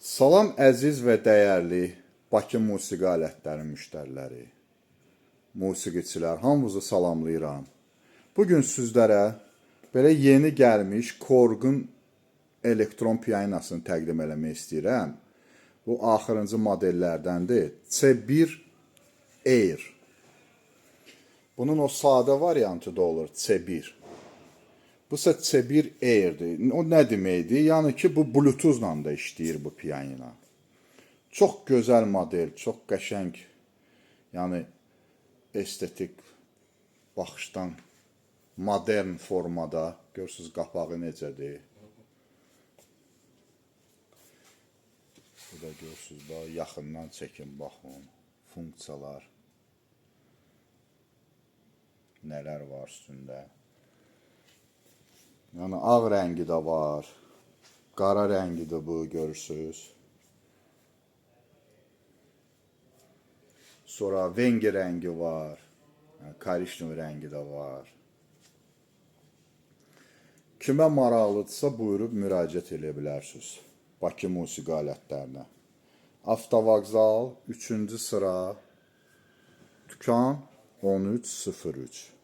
Salam əziz və dəyərli Bakı musiqi alətləri müştəriləri, musiqiçilər, hamınızı salamlayıram. Bugün sizlərə belə yeni gəlmiş Korgun elektron pianinasını təqdim eləmək istəyirəm. Bu axırıncı modellərdəndir. C1 Air. Bunun o sadə variantı da olur, C1. Bu isə C1 Air'dir. O nə deməkdir? Yəni ki, bu Bluetooth-la da işləyir bu pianino. Çox gözəl model, çox qəşəng, yəni estetik baxışdan modern formada. Görürsünüz, qapağı necədir? Burada görürsünüz, yaxından çəkin, baxın, funksiyalar, nələr var üstündə. Yəni ağ rəngi də var, qara rəngi də bu, görürsünüz. Sonra vengi rəngi var, korişnov rəngi də var. Kimə maraqlıdırsa buyurub müraciət edə bilərsiniz Bakı musiqi alətlərinə. Avtovağzal 3-cü sıra, Dükan 1303.